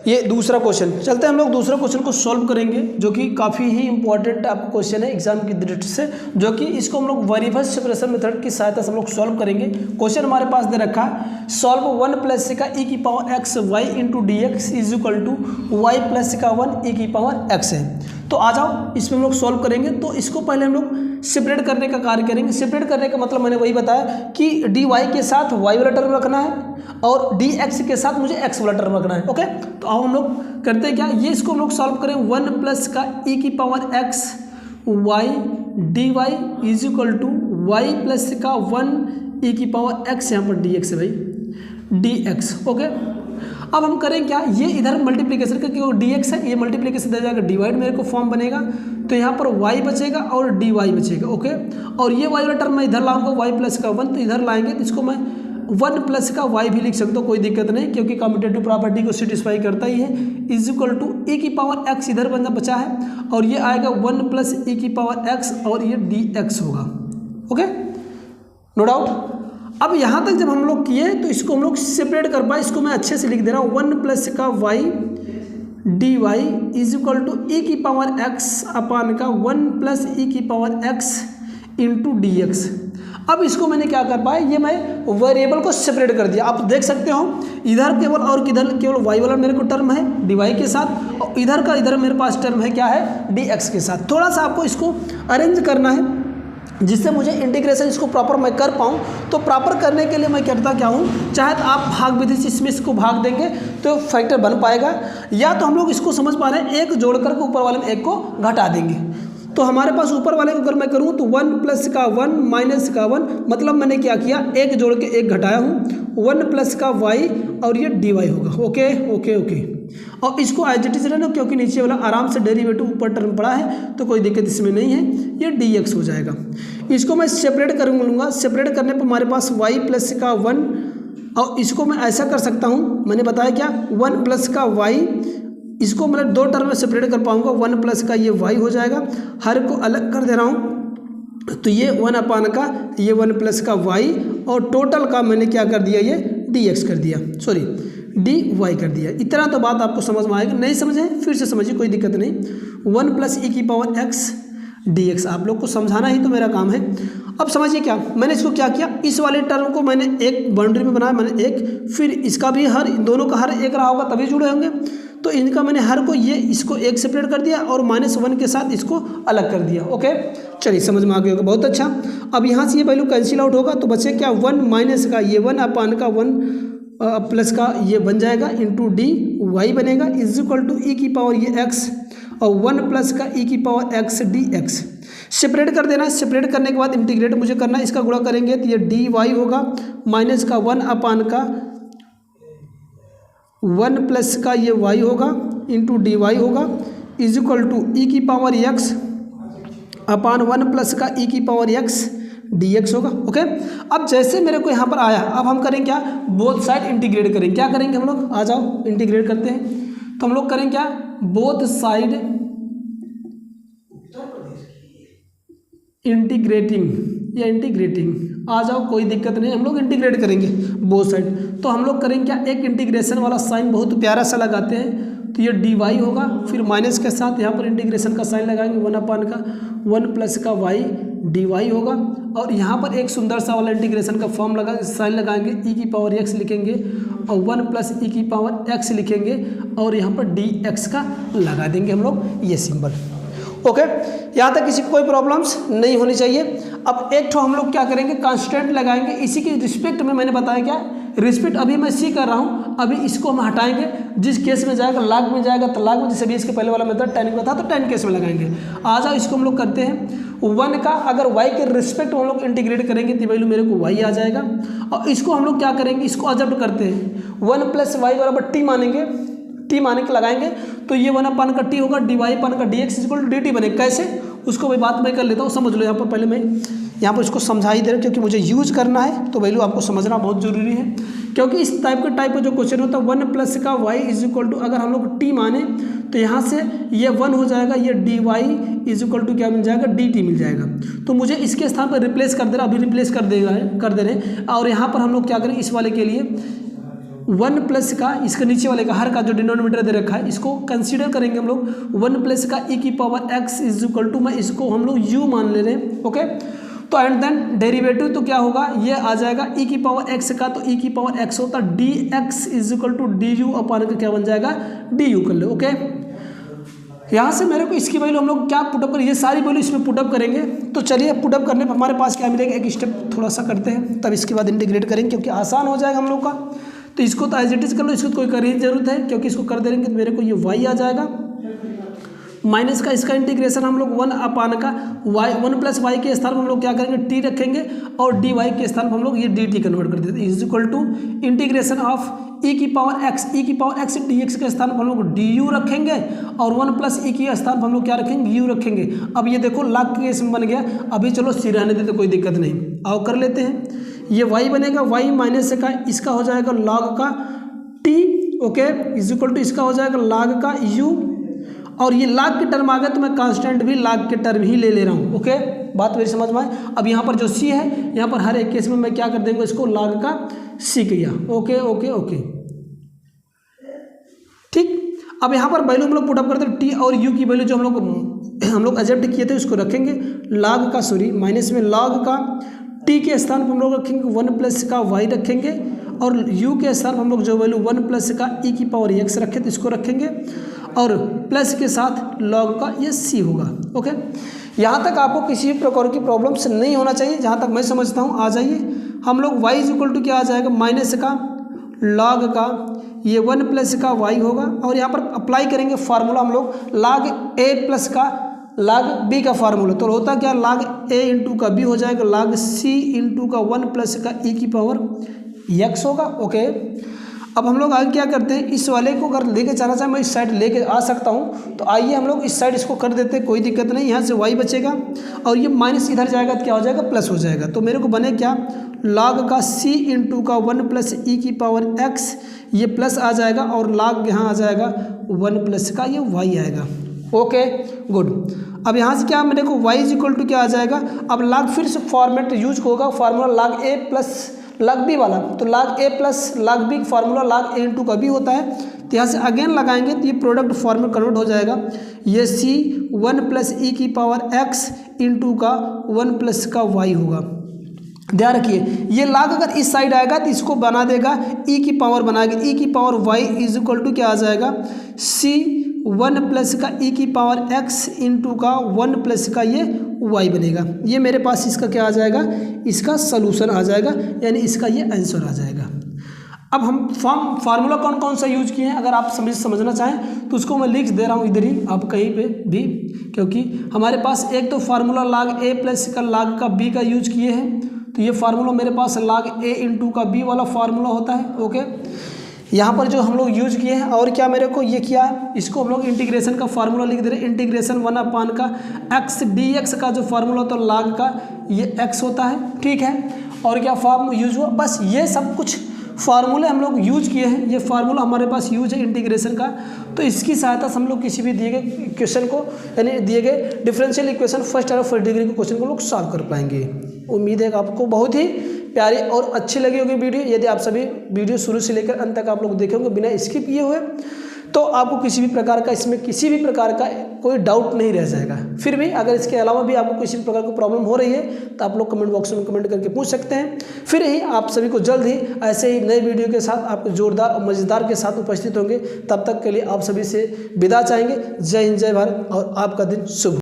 ये दूसरा क्वेश्चन। चलते हैं हम लोग दूसरा क्वेश्चन को सॉल्व करेंगे, जो कि काफ़ी ही इंपॉर्टेंट आपको क्वेश्चन है एग्जाम की दृष्टि से, जो कि इसको हम लोग वेरिएबल सेपरेशन मेथड की सहायता से हम लोग सॉल्व करेंगे। क्वेश्चन हमारे पास दे रखा है, सॉल्व 1 प्लस का ई की power x y into d x is equal to y plus का 1 ई की पावर एक्स है। तो आ जाओ इसमें हम लोग सॉल्व करेंगे। तो इसको पहले हम लोग सेपरेट करने का कार्य करेंगे। सेपरेट करने का मतलब मैंने वही बताया कि डी वाई के साथ वाई वाला टर्म रखना है और डी एक्स के साथ मुझे एक्स वाला टर्म रखना है। ओके, तो अब हम लोग करते हैं क्या, ये इसको हम लोग सॉल्व करें 1 प्लस का ई की power x y d y is equal to y plus का 1 ई की पावर एक्स, यहाँ पर डी एक्स है भाई, डी एक्स। ओके, अब हम करें क्या, ये इधर मल्टीप्लिकेशन का क्योंकि डी एक्स है, ये मल्टीप्लिकेशन दे जाएगा डिवाइड मेरे को फॉर्म बनेगा, तो यहाँ पर y बचेगा और dy बचेगा। ओके, और ये y वाला टर्म मैं इधर लाऊंगा y प्लस का 1, तो इधर लाएंगे तो इसको मैं 1 प्लस का y भी लिख सकता हूँ, कोई दिक्कत नहीं, क्योंकि कम्यूटेटिव प्रॉपर्टी को सेटिस्फाई करता ही है। इज इक्वल टू e की पावर x इधर बचा है और ये आएगा 1 प्लस e की पावर x और ये dx होगा। Okay, no doubt. अब यहाँ तक जब हम लोग किए तो इसको हम लोग सेपरेट कर पाए, इसको मैं अच्छे से लिख दे रहा हूँ 1 प्लस का y d y is equal to e की पावर x अपान का 1 प्लस ई की power x into d x. अब इसको मैंने क्या कर पाया, ये मैं वेरिएबल को सेपरेट कर दिया। आप देख सकते हो इधर केवल और किधर केवल y वाला मेरे को टर्म है dy के साथ, और इधर का इधर मेरे पास टर्म है क्या है, dx के साथ। थोड़ा सा आपको इसको अरेंज करना है जिससे मुझे इंटीग्रेशन इसको प्रॉपर मैं कर पाऊँ। तो प्रॉपर करने के लिए मैं करता क्या हूँ, चाहे तो आप भाग विधि से इसमें इसको भाग देंगे तो फैक्टर बन पाएगा, या तो हम लोग इसको समझ पा रहे हैं एक जोड़ करके ऊपर वाले में एक को घटा देंगे। तो हमारे पास ऊपर वाले को अगर मैं करूँ तो 1 प्लस का 1 माइनस का 1, मतलब मैंने क्या किया, एक जोड़ के एक घटाया हूँ, 1 प्लस का y और ये dy होगा। ओके ओके ओके, और इसको एज इट इज रहना, क्योंकि नीचे वाला आराम से डेरिवेटिव ऊपर टर्म पड़ा है तो कोई दिक्कत इसमें नहीं है, ये dx हो जाएगा। इसको मैं सेपरेट कर लूँगा, सेपरेट करने पर हमारे पास y प्लस का 1, और इसको मैं ऐसा कर सकता हूँ, मैंने बताया क्या 1 प्लस का y, इसको मतलब दो टर्म में सेपरेट कर पाऊँगा, 1 प्लस का ये y हो जाएगा, हर को अलग कर दे रहा हूँ, तो ये 1 अपान का ये 1 प्लस का y, और टोटल का मैंने क्या कर दिया, ये dx कर दिया, सॉरी dy कर दिया। इतना तो बात आपको समझ में आएगा, नहीं समझे फिर से समझिए, कोई दिक्कत नहीं। 1 प्लस ई की पावर x dx, आप लोग को समझाना ही तो मेरा काम है। अब समझिए क्या, मैंने इसको क्या किया, इस वाले टर्म को मैंने एक बाउंड्री में बनाया, मैंने एक, फिर इसका भी हर, दोनों का हर एक रहा होगा तभी जुड़े होंगे, तो इनका मैंने हर को ये इसको एक सेपरेट कर दिया और -1 के साथ इसको अलग कर दिया। ओके, चलिए समझ में आ गया होगा, बहुत अच्छा। अब यहाँ से ये वैल्यू कैंसिल आउट होगा तो बचे क्या, 1 माइनस का ये 1 अपान का 1 प्लस का ये बन जाएगा इंटू डी वाई बनेगा, इज इक्वल टू ई की पावर ये एक्स और 1 प्लस का ई की power x D x. Separate कर देना, सेपरेट करने के बाद इंटीग्रेट मुझे करना है, इसका गुणा करेंगे तो ये डी वाई होगा माइनस का 1 अपान का 1 प्लस का ये y होगा इंटू डी वाई होगा, इज इक्वल टू ई की पावर x अपान 1 प्लस का ई की पावर x dx होगा। ओके, अब जैसे मेरे को यहाँ पर आया, अब हम करें क्या, बोथ साइड इंटीग्रेट करें। क्या करेंगे हम लोग, आ जाओ इंटीग्रेट करते हैं। तो हम लोग करें क्या, बोथ साइड इंटीग्रेटिंग या इंटीग्रेटिंग, आ जाओ कोई दिक्कत नहीं, हम लोग इंटीग्रेट करेंगे बोथ साइड। तो हम लोग करेंगे क्या, एक इंटीग्रेशन वाला साइन बहुत प्यारा सा लगाते हैं, तो ये डी वाई होगा, फिर माइनस के साथ यहाँ पर इंटीग्रेशन का साइन लगाएंगे, 1 अपान का 1 प्लस का y डी वाई होगा, और यहाँ पर एक सुंदर सा वाला इंटीग्रेशन का फॉर्म लगा साइन लगाएंगे, ई की पावर x लिखेंगे और 1 प्लस ई की पावर x लिखेंगे, और यहाँ पर डी एक्स का लगा देंगे हम लोग ये सिंबल। ओके, यहाँ तक किसी को कोई प्रॉब्लम्स नहीं होनी चाहिए। अब एक तो हम लोग क्या करेंगे, कांस्टेंट लगाएंगे, इसी के रिस्पेक्ट में मैंने बताया क्या, रिस्पेक्ट अभी मैं सी कर रहा हूँ, अभी इसको हम हटाएंगे, जिस केस में जाएगा लाग में जाएगा तो लाग में, जैसे भी इसके पहले वाला मेथड टेन का था तो टेन केस में लगाएंगे। आ जाओ इसको हम लोग करते हैं, 1 का अगर y के रिस्पेक्ट हम लोग इंटीग्रेट करेंगे तो वैल्यू मेरे को y आ जाएगा, और इसको हम लोग क्या करेंगे, इसको अजप्ट करते हैं, 1 प्लस वाई बराबर टी मानेंगे, टी माने के लगाएंगे तो ये 1 अपान का टी होगा, डी वाई अपान का d x equal to d t बनेगा। कैसे, उसको मैं बात मैं कर लेता हूँ, समझ लो। यहाँ पर पहले मैं यहाँ पर इसको समझा ही दे रहा हूँ, क्योंकि मुझे यूज करना है तो वैल्यू आपको समझना बहुत जरूरी है, क्योंकि इस टाइप का जो क्वेश्चन होता है 1 प्लस का y इज इक्वल टू, अगर हम लोग टी माने तो यहाँ से ये 1 हो जाएगा, ये d y is equal to क्या मिल जाएगा, डी टी मिल जाएगा। तो मुझे इसके स्थान पर रिप्लेस कर दे रहा, अभी रिप्लेस कर दे रहे हैं, और यहाँ पर हम लोग क्या करें, इस वाले के लिए 1 प्लस का इसके नीचे वाले का हर का जो डिनोमिनेटर दे रखा है इसको कंसीडर करेंगे हम लोग 1 प्लस का e की power x is equal to, मैं इसको हम लोग u मान ले रहे हैं। ओके, तो एंड देन डेरिवेटिव तो क्या होगा, ये आ जाएगा e की पावर x का, तो e की पावर x होता dx is equal to du upon का क्या बन जाएगा du कर लो। ओके, यहाँ से मेरे को इसकी वैल्यू हम लोग क्या पुटअप करें, ये सारी वैल्यू इसमें पुटअप करेंगे। तो चलिए पुटअप करने पर हमारे पास क्या मिलेगा, एक स्टेप थोड़ा सा करते हैं तब इसके बाद इंटीग्रेट करेंगे, क्योंकि आसान हो जाएगा हम लोग का। तो इसको तो एज इट इज कर लो, इसको तो कोई करने की जरूरत है, क्योंकि इसको कर देंगे तो मेरे को ये y आ जाएगा माइनस का इसका इंटीग्रेशन हम लोग 1 अपान का y 1 प्लस वाई के स्थान पर हम लोग क्या करेंगे t रखेंगे, और dy के स्थान पर हम लोग ये dt कन्वर्ट कर देते हैं is equal to integration of e की पावर x dx के स्थान पर हम लोग du रखेंगे, और 1 प्लस e के स्थान पर हम लोग क्या रखेंगे u रखेंगे। अब ये देखो लाख के केस में बन गया, अभी चलो सिराने देते कोई दिक्कत नहीं, आओ कर लेते हैं। ये y बनेगा y माइनस का इसका हो जाएगा log का t, okay is equal to इसका हो जाएगा log का u, और ये लाग के टर्म आ गए तो मैं कांस्टेंट भी लाग के टर्म ही ले रहा हूँ। ओके, बात मेरी समझ में आए। अब यहाँ पर जो c है, यहाँ पर हर एक केस में मैं क्या कर देंगे, इसको लाग का c किया। ओके ओके ओके, ठीक। अब यहाँ पर वैल्यू हम लोग पुटअप करते हैं, t और u की वैल्यू जो हम लोग एजेप्ट किए थे उसको रखेंगे, लाग का सॉरी माइनस में लॉग का t के स्थान पर हम लोग रखेंगे 1 प्लस का y रखेंगे, और u के स्थान पर हम लोग जो वैल्यू 1 प्लस का e की पावर x रखे तो इसको रखेंगे, और प्लस के साथ log का ये c होगा। ओके, यहाँ तक आपको किसी भी प्रकार की प्रॉब्लम्स नहीं होना चाहिए, जहाँ तक मैं समझता हूँ। आ जाइए, हम लोग y इज इक्वल टू क्या आ जाएगा, माइनस का log का ये 1 प्लस का y होगा, और यहाँ पर अप्लाई करेंगे फार्मूला हम लोग log a प्लस का log b का फार्मूला, तो होता क्या log a इंटू का b हो जाएगा log c इंटू का 1 प्लस का e की पावर x होगा। ओके, अब हम लोग आगे क्या करते हैं, इस वाले को अगर लेके जाना चाहें मैं इस साइड लेके आ सकता हूँ, तो आइए हम लोग इस साइड इसको कर देते हैं, कोई दिक्कत नहीं। यहाँ से y बचेगा और ये माइनस इधर जाएगा तो क्या हो जाएगा, प्लस हो जाएगा। तो मेरे को बने क्या, log का c इंटू का 1 प्लस e की पावर x, ये प्लस आ जाएगा, और log यहाँ आ जाएगा 1 प्लस का ये y आएगा। Okay good. अब यहाँ से क्या मेरे को y इज इक्वल टू क्या आ जाएगा, अब log फिर से फॉर्मेट यूज होगा, formula log a plus log b वाला, तो log a plus log b formula log a into का b होता है। तो यहाँ से अगेन लगाएंगे तो ये प्रोडक्ट फॉर्म में कन्वर्ट हो जाएगा, ये c 1 प्लस e की पावर x इंटू का 1 प्लस का y होगा। ध्यान रखिए, ये log अगर इस साइड आएगा तो इसको बना देगा e की पावर बनाएगा, e की power y is equal to क्या आ जाएगा, c 1 प्लस का e की पावर x इंटू का 1 प्लस का ये y बनेगा। ये मेरे पास इसका क्या आ जाएगा, इसका सलूशन आ जाएगा, यानी इसका ये आंसर आ जाएगा। अब हम फार्मूला कौन कौन सा यूज किए हैं, अगर आप समझना चाहें तो उसको मैं लिख दे रहा हूँ इधर ही, आप कहीं पे भी, क्योंकि हमारे पास एक तो फार्मूला log a प्लस का log का b का यूज किए हैं, तो ये फार्मूला मेरे पास log a इंटू का b वाला फार्मूला होता है। ओके, यहाँ पर जो हम लोग यूज किए हैं, और क्या मेरे को ये किया है, इसको हम लोग इंटीग्रेशन का फार्मूला लिख दे रहे हैं, इंटीग्रेशन 1 अपान का x dx का जो फार्मूला होता है log का ये x होता है। ठीक है, और क्या फॉर्म यूज हुआ, बस ये सब कुछ फार्मूले हम लोग यूज किए हैं, ये फार्मूला हमारे पास यूज है इंटीग्रेशन का। तो इसकी सहायता से हम लोग किसी भी दिए गए क्वेश्चन को, यानी दिए गए डिफरेंशियल इक्वेशन फर्स्ट और फर्स्ट डिग्री के क्वेश्चन को लोग सॉल्व कर पाएंगे। उम्मीद है कि आपको बहुत ही प्यारी और अच्छी लगी होगी वीडियो। यदि आप सभी वीडियो शुरू से लेकर अंत तक आप लोग देखेंगे बिना स्किप किए हुए, तो आपको किसी भी प्रकार का इसमें किसी भी प्रकार का कोई डाउट नहीं रह जाएगा। फिर भी अगर इसके अलावा भी आपको किसी भी प्रकार की प्रॉब्लम हो रही है तो आप लोग कमेंट बॉक्स में कमेंट करके पूछ सकते हैं। फिर ही आप सभी को जल्द ही ऐसे ही नए वीडियो के साथ आपको जोरदार और मज़ेदार के साथ उपस्थित होंगे। तब तक के लिए आप सभी से विदा चाहेंगे। जय हिंद, जय भारत, और आपका दिन शुभ।